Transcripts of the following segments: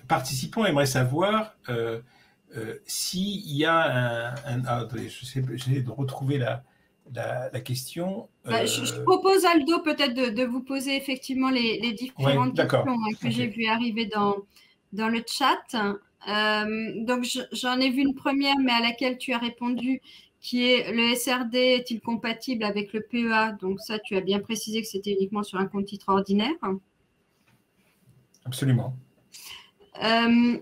participant aimerait savoir s'il y a attendez, j'essaie de retrouver la question. Je propose, Aldo, peut-être de vous poser effectivement les différentes questions que j'ai vues arriver dans le chat. Donc, j'en ai vu une première, mais à laquelle tu as répondu, qui est: le SRD est-il compatible avec le PEA? Donc ça, tu as bien précisé que c'était uniquement sur un compte titre ordinaire. Absolument.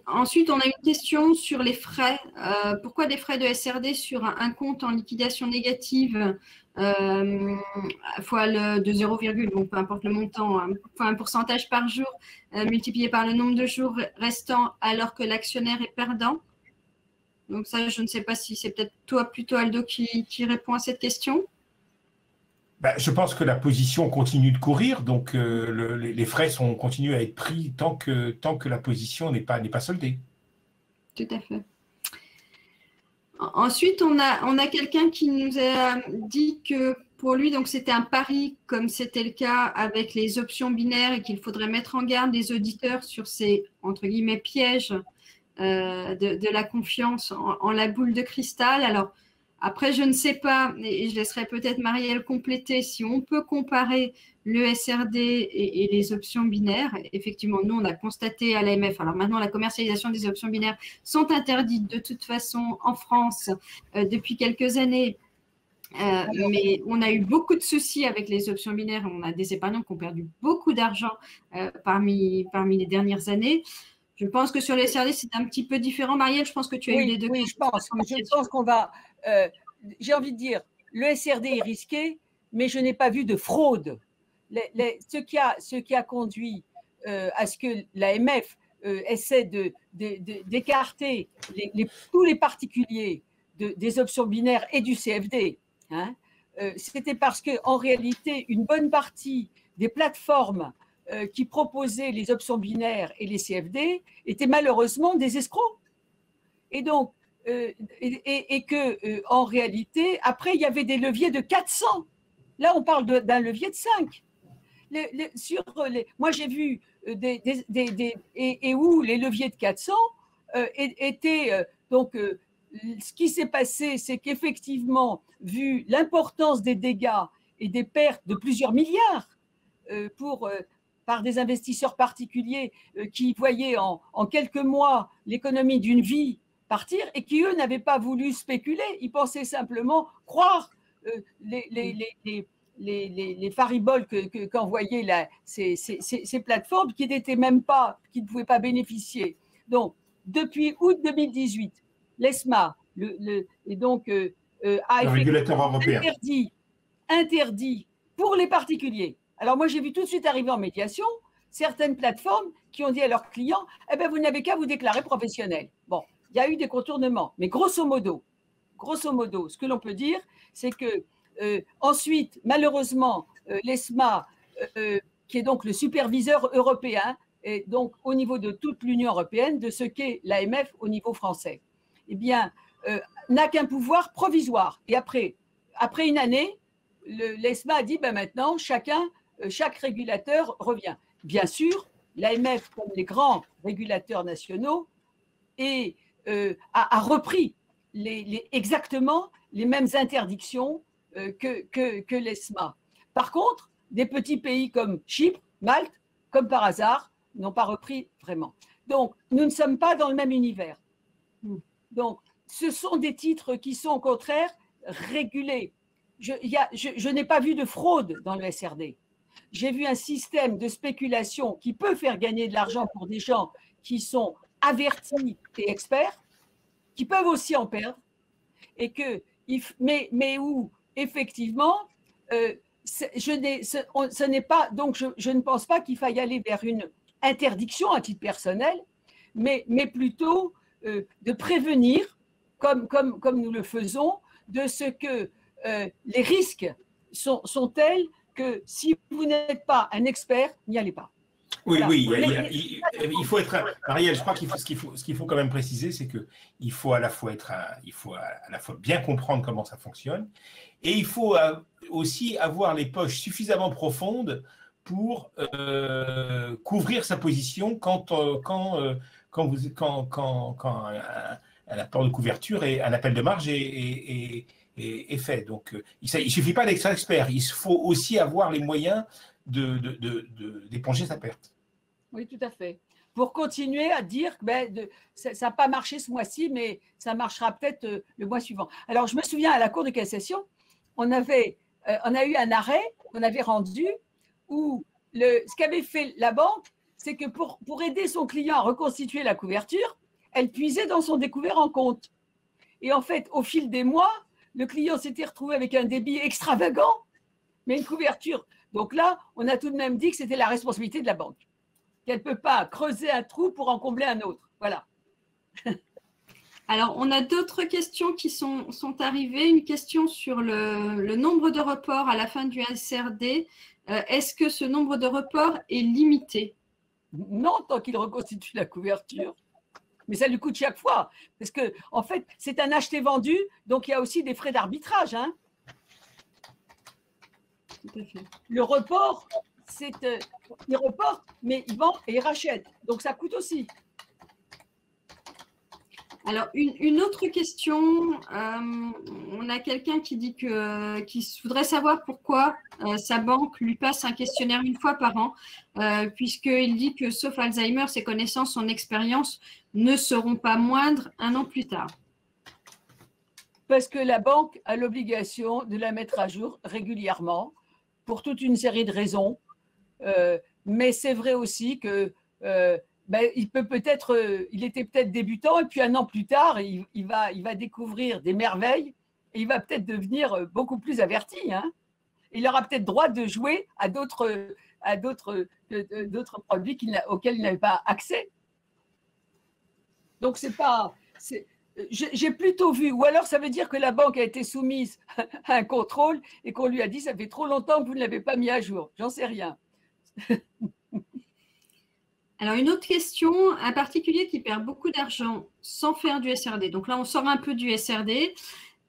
Ensuite, on a une question sur les frais. Pourquoi des frais de SRD sur un compte en liquidation négative fois de 0, donc peu importe le montant, fois un pourcentage par jour multiplié par le nombre de jours restants alors que l'actionnaire est perdant? Donc ça, je ne sais pas si c'est peut-être toi plutôt, Aldo, qui répond à cette question. Je pense que la position continue de courir, donc les frais continuent à être pris tant que la position n'est pas soldée. Tout à fait. Ensuite, on a quelqu'un qui nous a dit que pour lui, donc c'était un pari, comme c'était le cas avec les options binaires, et qu'il faudrait mettre en garde les auditeurs sur ces, entre guillemets, pièges de la confiance en la boule de cristal. Alors, après, je ne sais pas, et je laisserai peut-être Marielle compléter, si on peut comparer le SRD et les options binaires. Effectivement, nous, on a constaté à l'AMF, alors maintenant, la commercialisation des options binaires sont interdites de toute façon en France depuis quelques années. Mais on a eu beaucoup de soucis avec les options binaires. On a des épargnants qui ont perdu beaucoup d'argent parmi les dernières années. Je pense que sur les SRD, c'est un petit peu différent. Marielle, je pense que tu as eu les deux. Oui, je pense qu'on va… j'ai envie de dire, le SRD est risqué, mais je n'ai pas vu de fraude. Ce qui a conduit à ce que l'AMF essaie d'écarter tous les particuliers des options binaires et du CFD, hein, c'était parce qu'en réalité, une bonne partie des plateformes qui proposaient les options binaires et les CFD étaient malheureusement des escrocs. Et donc, en réalité, après, il y avait des leviers de 400. Là, on parle d'un levier de 5. Moi, j'ai vu où les leviers de 400 étaient… ce qui s'est passé, c'est qu'effectivement, vu l'importance des dégâts et des pertes de plusieurs milliards par des investisseurs particuliers qui voyaient en quelques mois l'économie d'une vie partir et qui, eux, n'avaient pas voulu spéculer. Ils pensaient simplement croire les fariboles qu'envoyaient ces plateformes qui n'étaient même pas, qui ne pouvaient pas bénéficier. Donc, depuis août 2018, l'ESMA a interdit pour les particuliers. Alors moi, j'ai vu tout de suite arriver en médiation certaines plateformes qui ont dit à leurs clients: eh bien, vous n'avez qu'à vous déclarer professionnel. Bon, il y a eu des contournements, mais grosso modo, ce que l'on peut dire, c'est que ensuite, malheureusement, l'ESMA, qui est donc le superviseur européen, et donc au niveau de toute l'Union européenne, de ce qu'est l'AMF au niveau français, eh bien, n'a qu'un pouvoir provisoire. Et après une année, l'ESMA a dit maintenant, chaque régulateur revient. Bien sûr, l'AMF, comme les grands régulateurs nationaux, a repris exactement les mêmes interdictions que l'ESMA. Par contre, des petits pays comme Chypre, Malte, comme par hasard, n'ont pas repris vraiment. Donc, nous ne sommes pas dans le même univers. Donc, ce sont des titres qui sont au contraire régulés. Je n'ai pas vu de fraude dans le SRD. J'ai vu un système de spéculation qui peut faire gagner de l'argent pour des gens qui sont avertis et experts, qui peuvent aussi en perdre, mais où effectivement, ce n'est pas, donc je ne pense pas qu'il faille aller vers une interdiction à titre personnel, mais plutôt de prévenir, comme nous le faisons, de ce que les risques sont tels que si vous n'êtes pas un expert, n'y allez pas. Oui, voilà. Oui, il faut être… Marielle, je crois ce qu'il faut quand même préciser, c'est qu'il faut à la fois bien comprendre comment ça fonctionne, et il faut aussi avoir les poches suffisamment profondes pour couvrir sa position quand quand un apport de couverture et un appel de marge est fait. Donc, il ne suffit pas d'être expert, il faut aussi avoir les moyens d'éponger sa perte. Oui, tout à fait. Pour continuer à dire que ça n'a pas marché ce mois-ci, mais ça marchera peut-être le mois suivant. Alors, je me souviens à la Cour de cassation, on a eu un arrêt qu'on avait rendu où ce qu'avait fait la banque, c'est que pour aider son client à reconstituer la couverture, elle puisait dans son découvert en compte. Et en fait, au fil des mois, le client s'était retrouvé avec un débit extravagant, mais une couverture. Donc là, on a tout de même dit que c'était la responsabilité de la banque, qu'elle ne peut pas creuser un trou pour en combler un autre. Voilà. Alors, on a d'autres questions qui sont arrivées. Une question sur le nombre de reports à la fin du SRD. Est-ce que ce nombre de reports est limité? Non, tant qu'il reconstitue la couverture. Mais ça lui coûte chaque fois. Parce que, en fait, c'est un acheté-vendu, donc il y a aussi des frais d'arbitrage. Hein. Tout à fait. Le report, il reporte, mais il vend et il rachète. Donc ça coûte aussi. Alors, une autre question. On a quelqu'un qui dit qu'il voudrait savoir pourquoi sa banque lui passe un questionnaire une fois par an, puisqu'il dit que, sauf Alzheimer, ses connaissances, son expérience ne seront pas moindres un an plus tard. Parce que la banque a l'obligation de la mettre à jour régulièrement pour toute une série de raisons. Mais c'est vrai aussi que il était peut-être débutant et puis un an plus tard, il va découvrir des merveilles et il va peut-être devenir beaucoup plus averti. Hein. Il aura peut-être droit de jouer à d'autres produits auxquels il n'avait pas accès. Donc, j'ai plutôt vu, ou alors ça veut dire que la banque a été soumise à un contrôle et qu'on lui a dit ça fait trop longtemps que vous ne l'avez pas mis à jour. J'en sais rien. Alors, une autre question, un particulier qui perd beaucoup d'argent sans faire du SRD. Donc là, on sort un peu du SRD.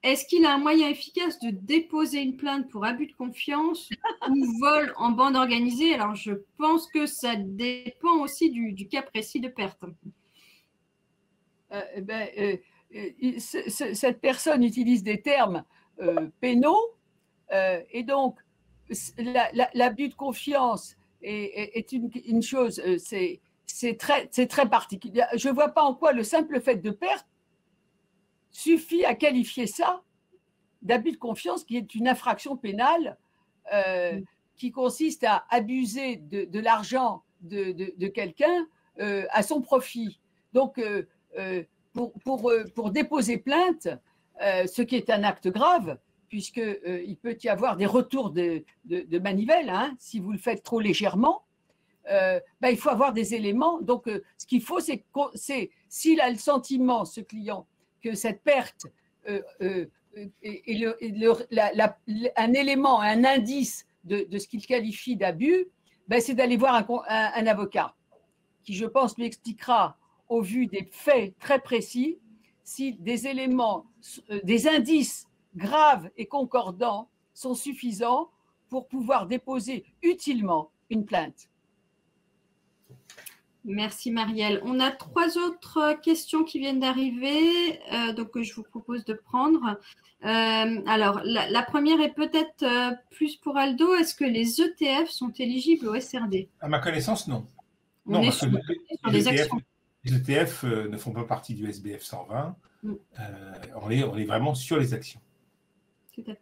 Est-ce qu'il a un moyen efficace de déposer une plainte pour abus de confiance ou vol en bande organisée? Alors, je pense que ça dépend aussi du cas précis de perte. Cette personne utilise des termes pénaux et donc l'abus de confiance est une chose, c'est très particulier. Je ne vois pas en quoi le simple fait de perte suffit à qualifier ça d'abus de confiance, qui est une infraction pénale qui consiste à abuser de l'argent de quelqu'un à son profit. Donc, pour déposer plainte, ce qui est un acte grave, puisqu'il peut y avoir des retours de manivelle, hein, si vous le faites trop légèrement, il faut avoir des éléments. Donc, ce qu'il faut, c'est s'il a le sentiment, ce client, que cette perte est un élément, un indice de ce qu'il qualifie d'abus, c'est d'aller voir un avocat qui, je pense, lui expliquera, au vu des faits très précis, si des éléments, des indices graves et concordants sont suffisants pour pouvoir déposer utilement une plainte. Merci Marielle. On a 3 autres questions qui viennent d'arriver, donc je vous propose de prendre. Alors, la première est peut-être plus pour Aldo. Est-ce que les ETF sont éligibles au SRD? À ma connaissance, non. On est sur les actions. Les ETF ne font pas partie du SBF 120. On est vraiment sur les actions. Tout à fait.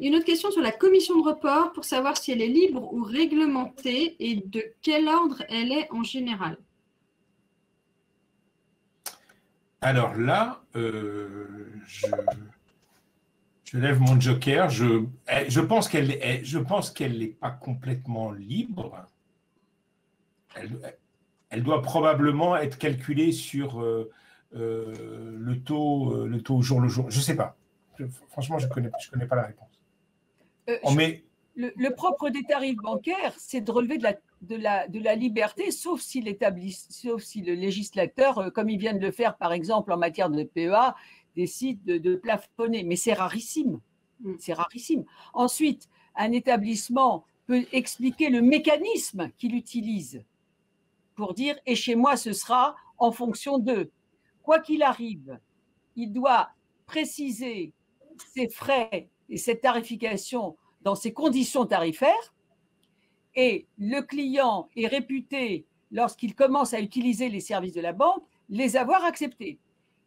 Une autre question sur la commission de report pour savoir si elle est libre ou réglementée et de quel ordre elle est en général. Alors là, je lève mon joker. Je pense qu'elle n'est pas complètement libre. Elle doit probablement être calculée sur le taux jour le jour. Je ne sais pas. Franchement, je connais pas la réponse. Le propre des tarifs bancaires, c'est de relever de la liberté, sauf si le législateur, comme il vient de le faire par exemple en matière de PEA, décide de plafonner. Mais c'est rarissime. C'est rarissime. Ensuite, un établissement peut expliquer le mécanisme qu'il utilise pour dire « et chez moi, ce sera en fonction de ». Quoi qu'il arrive, il doit préciser ses frais et cette tarification dans ses conditions tarifaires, et le client est réputé, lorsqu'il commence à utiliser les services de la banque, les avoir acceptés.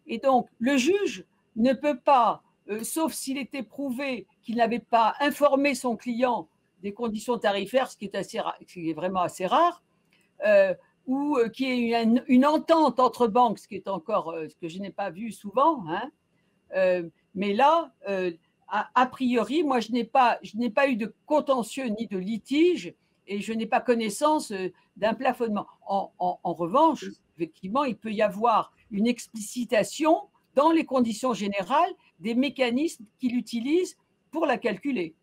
Et donc, le juge ne peut pas, sauf s'il était prouvé qu'il n'avait pas informé son client des conditions tarifaires, ce qui est vraiment assez rare, ou qu'il y ait une entente entre banques, ce qui est encore ce que je n'ai pas vu souvent, hein. Mais là, a priori, moi, je n'ai pas eu de contentieux ni de litige et je n'ai pas connaissance d'un plafonnement. En revanche, effectivement, il peut y avoir une explicitation dans les conditions générales des mécanismes qu'il utilise pour la calculer.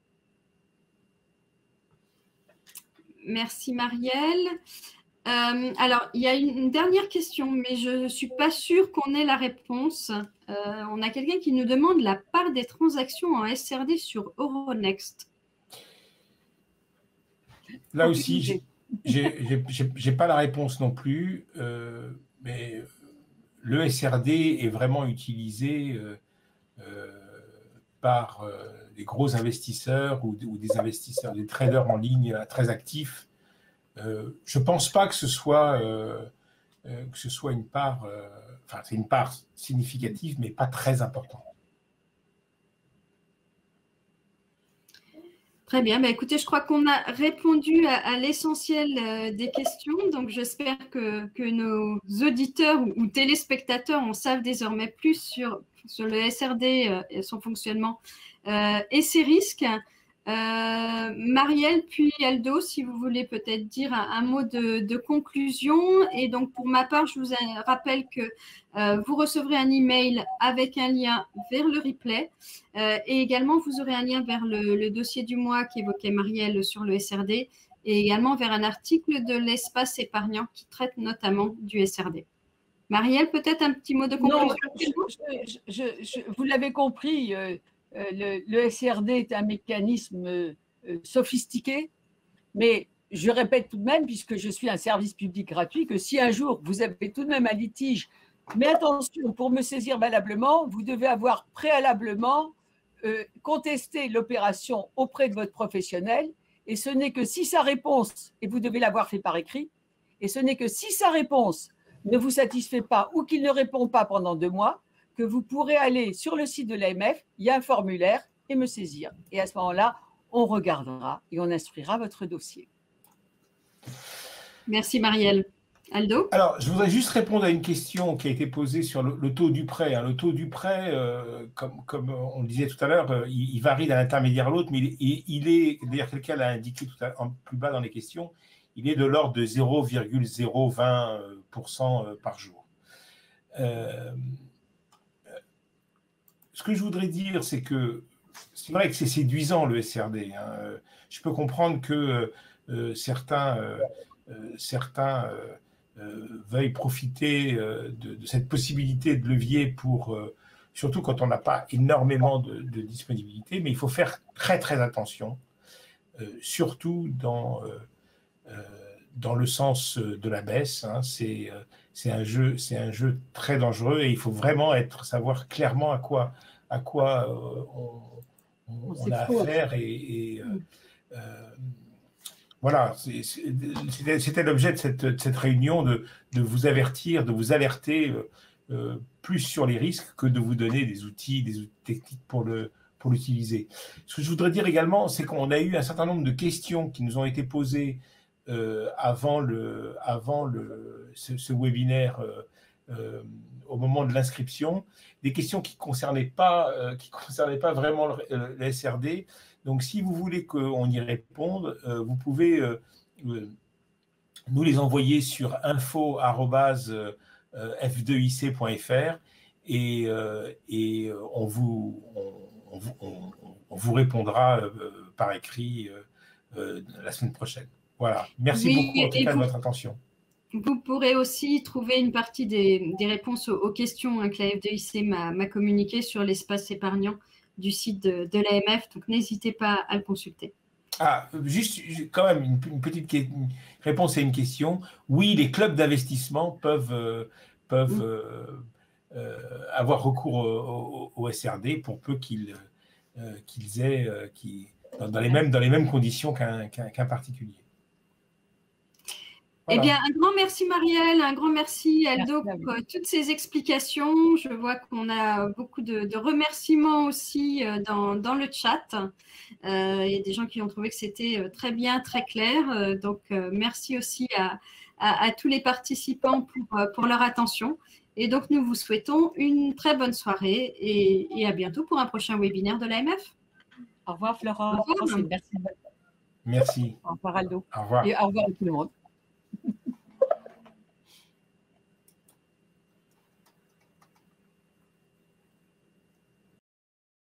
Merci Marielle. Alors, il y a une dernière question, mais je ne suis pas sûre qu'on ait la réponse. On a quelqu'un qui nous demande la part des transactions en SRD sur Euronext. Là aussi, je n'ai pas la réponse non plus, mais le SRD est vraiment utilisé par des gros investisseurs ou des investisseurs, des traders en ligne très actifs. Je ne pense pas que ce soit une part, enfin c'est une part significative, mais pas très importante. Très bien. Bah, écoutez, je crois qu'on a répondu à l'essentiel des questions. Donc, j'espère que nos auditeurs ou téléspectateurs en savent désormais plus sur le SRD et son fonctionnement et ses risques. Marielle, puis Aldo, si vous voulez peut-être dire un mot de conclusion. Et donc, pour ma part, je vous rappelle que vous recevrez un email avec un lien vers le replay et également, vous aurez un lien vers le dossier du mois qu'évoquait Marielle sur le SRD et également vers un article de l'Espace épargnant qui traite notamment du SRD. Marielle, peut-être un petit mot de conclusion? Non, vous l'avez compris, le SRD est un mécanisme sophistiqué, mais je répète tout de même, puisque je suis un service public gratuit, que si un jour vous avez tout de même un litige, mais attention, pour me saisir valablement, vous devez avoir préalablement contesté l'opération auprès de votre professionnel, et ce n'est que si sa réponse, et vous devez l'avoir fait par écrit, et ce n'est que si sa réponse ne vous satisfait pas ou qu'il ne répond pas pendant 2 mois, que vous pourrez aller sur le site de l'AMF, il y a un formulaire et me saisir. Et à ce moment-là, on regardera et on instruira votre dossier. Merci Marielle. Aldo? Alors, je voudrais juste répondre à une question qui a été posée sur le taux du prêt. Le taux du prêt, comme on le disait tout à l'heure, il varie d'un intermédiaire à l'autre, mais il est, d'ailleurs quelqu'un l'a indiqué plus bas dans les questions, il est de l'ordre de 0,020% par jour. Ce que je voudrais dire, c'est que c'est vrai que c'est séduisant le SRD. Je peux comprendre que certains veuillent profiter de cette possibilité de levier pour, surtout quand on n'a pas énormément de disponibilité, mais il faut faire très très attention, surtout dans le sens de la baisse. C'est un jeu très dangereux et il faut vraiment savoir clairement à quoi on a affaire voilà, c'était l'objet de cette réunion de vous avertir, de vous alerter plus sur les risques que de vous donner des outils techniques pour l'utiliser. Ce que je voudrais dire également, c'est qu'on a eu un certain nombre de questions qui nous ont été posées avant ce webinaire au moment de l'inscription, des questions qui ne concernaient pas vraiment le SRD. Donc, si vous voulez qu'on y réponde, vous pouvez nous les envoyer sur info@f2ic.fr et on vous répondra par écrit la semaine prochaine. Voilà. Merci beaucoup en tout cas de votre attention. Vous pourrez aussi trouver une partie des réponses aux questions que la F2IC m'a communiquées sur l'espace épargnant du site de l'AMF. Donc, n'hésitez pas à le consulter. Ah, juste quand même une petite réponse à une question. Oui, les clubs d'investissement peuvent avoir recours au SRD pour peu qu'ils aient dans les mêmes conditions qu'un particulier. Eh Voilà. bien, un grand merci Marielle, un grand merci Aldo Merci pour toutes ces explications. Je vois qu'on a beaucoup de remerciements aussi dans le chat. Il y a des gens qui ont trouvé que c'était très bien, très clair. Donc, merci aussi à tous les participants pour leur attention. Et donc, nous vous souhaitons une très bonne soirée et à bientôt pour un prochain webinaire de l'AMF. Au revoir Florence. Au revoir. Merci. Merci. Au revoir Aldo. Au revoir. Et au revoir à tout le monde.